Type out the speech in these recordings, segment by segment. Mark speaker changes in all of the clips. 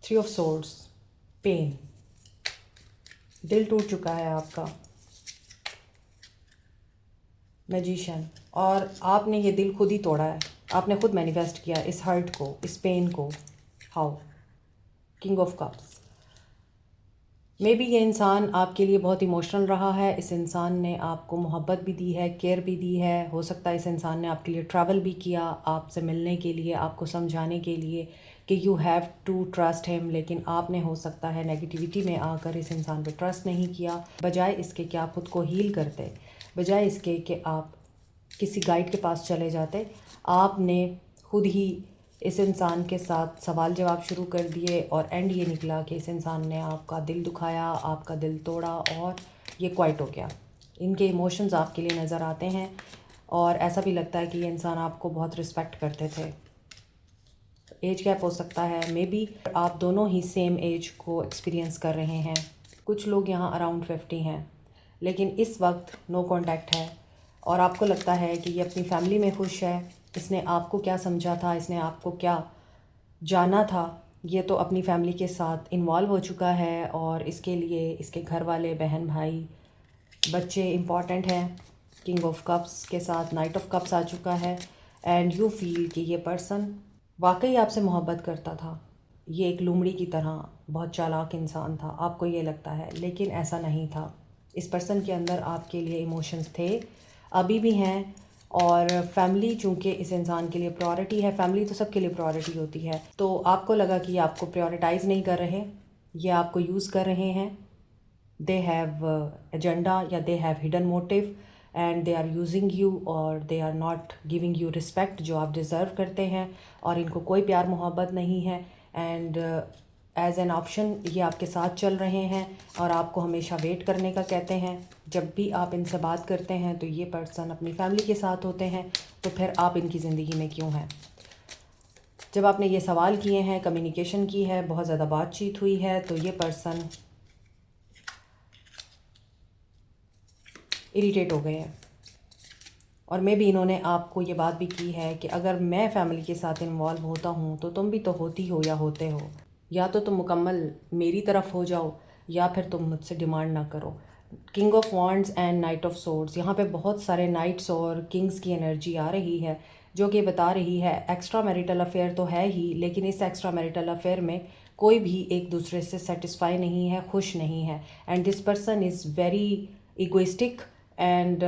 Speaker 1: 3 of swords, pen, दिल टूट चुका है आपका। मैजिशियन, और आपने ये दिल खुद ही तोड़ा है, आपने खुद मैनिफेस्ट किया इस हर्ट को, इस पेन को। How? King of cups. May be ये इंसान आपके लिए बहुत इमोशनल रहा है। इस इंसान ने आपको मोहब्बत भी दी है, केयर भी दी है। हो सकता है इस इंसान ने आपके लिए ट्रैवल भी किया आपसे मिलने के लिए, आपको समझाने के लिए कि you have to trust him, लेकिन आपने हो सकता है नेगेटिविटी में आकर इस इंसान पे ट्रस्ट नहीं किया। बजाय इसके कि आप खुद को हील करते, बजाय इसके कि आप किसी गाइड के पास चले जाते, आपने खुद ही इस इंसान के साथ सवाल जवाब शुरू कर दिए और एंड ये निकला कि इस इंसान ने आपका दिल दुखाया, आपका दिल तोड़ा और ये क्वाइट हो गया। इनके इमोशंस आपके लिए नज़र आते हैं और ऐसा भी लगता है कि ये इंसान आपको बहुत रिस्पेक्ट करते थे। एज गैप हो सकता है, मे बी आप दोनों ही सेम एज को एक्सपीरियंस कर रहे हैं। कुछ लोग यहाँ अराउंड 50 हैं, लेकिन इस वक्त नो कांटेक्ट है और आपको लगता है कि ये अपनी फैमिली में खुश है। इसने आपको क्या समझा था, इसने आपको क्या जाना था, ये तो अपनी फैमिली के साथ इन्वॉल्व हो चुका है और इसके लिए इसके घर वाले, बहन भाई, बच्चे इम्पॉर्टेंट हैं। किंग ऑफ कप्स के साथ नाइट ऑफ कप्स आ चुका है एंड यू फील कि ये पर्सन वाकई आपसे मोहब्बत करता था। ये एक लोमड़ी की तरह बहुत चालाक इंसान था, आपको ये लगता है, लेकिन ऐसा नहीं था। इस पर्सन के अंदर आपके लिए इमोशंस थे, अभी भी हैं। और फैमिली चूँकि इस इंसान के लिए प्रायोरिटी है, फैमिली तो सबके लिए प्रायोरिटी होती है, तो आपको लगा कि ये आपको प्रायोरिटाइज़ नहीं कर रहे, ये आपको यूज़ कर रहे हैं। दे हैव एजेंडा या they have hidden motive and they are using you और they are not giving you respect जो आप डिज़र्व करते हैं, और इनको कोई प्यार मोहब्बत नहीं है। एंड एज एन ऑप्शन ये आपके साथ चल रहे हैं और आपको हमेशा वेट करने का कहते हैं। जब भी आप इनसे बात करते हैं तो ये पर्सन अपनी फैमिली के साथ होते हैं, तो फिर आप इनकी ज़िंदगी में क्यों हैं? जब आपने ये सवाल किए हैं, कम्युनिकेशन की है, बहुत ज़्यादा बातचीत हुई है, तो ये पर्सन इरिटेट हो गए हैं और मे बी इन्होंने आपको ये बात भी की है कि अगर मैं फैमिली के साथ इन्वॉल्व होता हूँ तो तुम भी तो होती हो या होते हो, या तो तुम मुकम्मल मेरी तरफ हो जाओ या फिर तुम मुझसे डिमांड ना करो। King of wands and night of swords, यहाँ पे बहुत सारे नाइट्स और किंग्स की एनर्जी आ रही है जो कि बता रही है एक्स्ट्रा मैरिटल अफेयर तो है ही, लेकिन इस एक्स्ट्रा मैरिटल अफेयर में कोई भी एक दूसरे से सेटिस्फाई नहीं है, खुश नहीं है। And this person is very egoistic and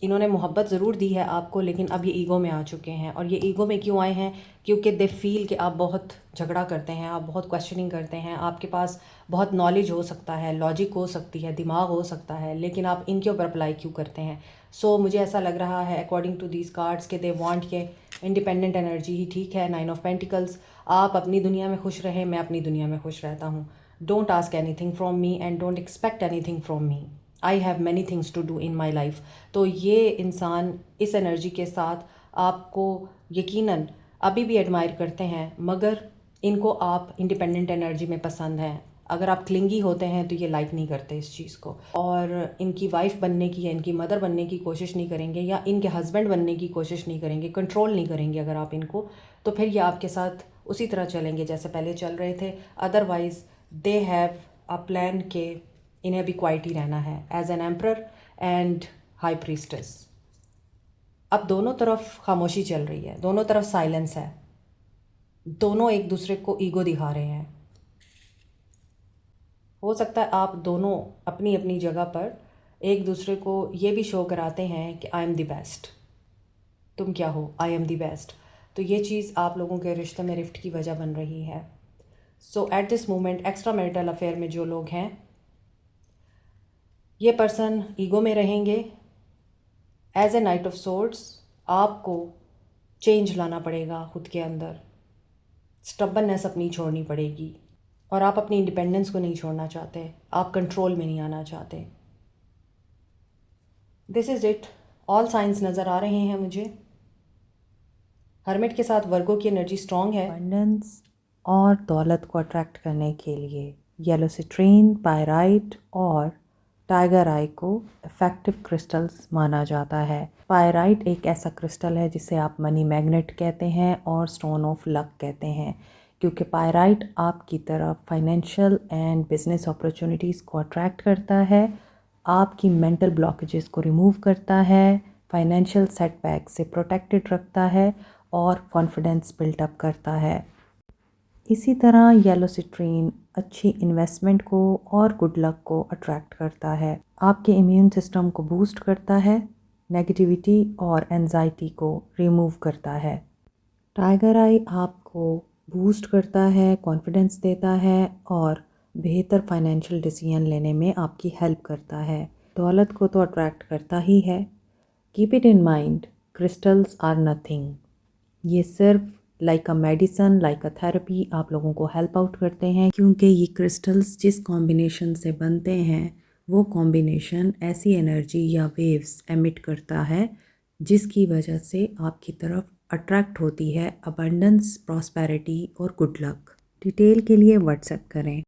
Speaker 1: इन्होंने मोहब्बत ज़रूर दी है आपको, लेकिन अब ये ईगो में आ चुके हैं। और ये ईगो में क्यों आए हैं? क्योंकि दे फील कि आप बहुत झगड़ा करते हैं, आप बहुत क्वेश्चनिंग करते हैं, आपके पास बहुत नॉलेज हो सकता है, लॉजिक हो सकती है, दिमाग हो सकता है, लेकिन आप इनके ऊपर अप्लाई क्यों करते हैं? सो मुझे ऐसा लग रहा है अकॉर्डिंग टू दीज कार्ड्स के दे वांट के इंडिपेंडेंट एनर्जी ही ठीक है। 9 ऑफ पेंटिकल्स, आप अपनी दुनिया में खुश रहें, मैं अपनी दुनिया में खुश रहता हूँ। Don't ask anything from me and don't expect anything from me, I have many things to do in my life. तो ये इंसान इस एनर्जी के साथ आपको यकीनन अभी भी एडमायर करते हैं, मगर इनको आप इंडिपेंडेंट एनर्जी में पसंद हैं। अगर आप क्लिंगी होते हैं तो ये लाइक नहीं करते इस चीज़ को, और इनकी वाइफ बनने की या इनकी मदर बनने की कोशिश नहीं करेंगे या इनके हस्बैंड बनने की कोशिश नहीं करेंगे, कंट्रोल नहीं करेंगे अगर आप इनको, तो फिर ये आपके साथ उसी तरह चलेंगे जैसे पहले चल रहे थे। Otherwise they have a plan के इन्हें अभी क्वाइट ही रहना है as an emperor and high priestess. अब दोनों तरफ खामोशी चल रही है, दोनों तरफ साइलेंस है, दोनों एक दूसरे को ईगो दिखा रहे हैं। हो सकता है आप दोनों अपनी अपनी जगह पर एक दूसरे को ये भी शो कराते हैं कि आई एम द बेस्ट, तुम क्या हो, आई एम द बेस्ट। तो ये चीज़ आप लोगों के रिश्ते में रिफ्ट की वजह बन रही है। So at this moment extra marital affair में जो लोग हैं, ये पर्सन ईगो में रहेंगे। As a knight of swords आपको चेंज लाना पड़ेगा खुद के अंदर, स्टबननेस अपनी छोड़नी पड़ेगी, और आप अपनी इंडिपेंडेंस को नहीं छोड़ना चाहते, आप कंट्रोल में नहीं आना चाहते। This is it. All science नज़र आ रहे हैं मुझे। हर्मिट के साथ वर्गो की एनर्जी स्ट्रॉन्ग है अबंडेंस और दौलत को अट्रैक्ट करने के लिए। येलो सिट्रीन, पायराइट और टाइगर आई को इफ़ेक्टिव क्रिस्टल्स माना जाता है। पायराइट एक ऐसा क्रिस्टल है जिसे आप मनी मैग्नेट कहते हैं और स्टोन ऑफ लक कहते हैं। क्योंकि पायराइट आपकी तरफ फाइनेंशियल एंड बिजनेस अपॉर्चुनिटीज़ को अट्रैक्ट करता है, आपकी मेंटल ब्लॉकेजेस को रिमूव करता है, फाइनेंशियल सेटबैक से प्रोटेक्टेड रखता है और कॉन्फिडेंस बिल्टअप करता है। इसी तरह येलो सिट्रीन अच्छी इन्वेस्टमेंट को और गुड लक को अट्रैक्ट करता है, आपके इम्यून सिस्टम को बूस्ट करता है, नेगेटिविटी और एंजाइटी को रिमूव करता है। टाइगर आई आपको बूस्ट करता है, कॉन्फिडेंस देता है और बेहतर फाइनेंशियल डिसीजन लेने में आपकी हेल्प करता है। दौलत को तो अट्रैक्ट करता ही है। Keep it in mind, crystals are nothing. ये सिर्फ like a medicine, like a therapy आप लोगों को हेल्प आउट करते हैं, क्योंकि ये क्रिस्टल्स जिस कॉम्बिनेशन से बनते हैं वो कॉम्बिनेशन ऐसी एनर्जी या वेव्स एमिट करता है जिसकी वजह से आपकी तरफ अट्रैक्ट होती है अबंडेंस, प्रॉस्पेरिटी और गुड लक। डिटेल के लिए व्हाट्सएप करें।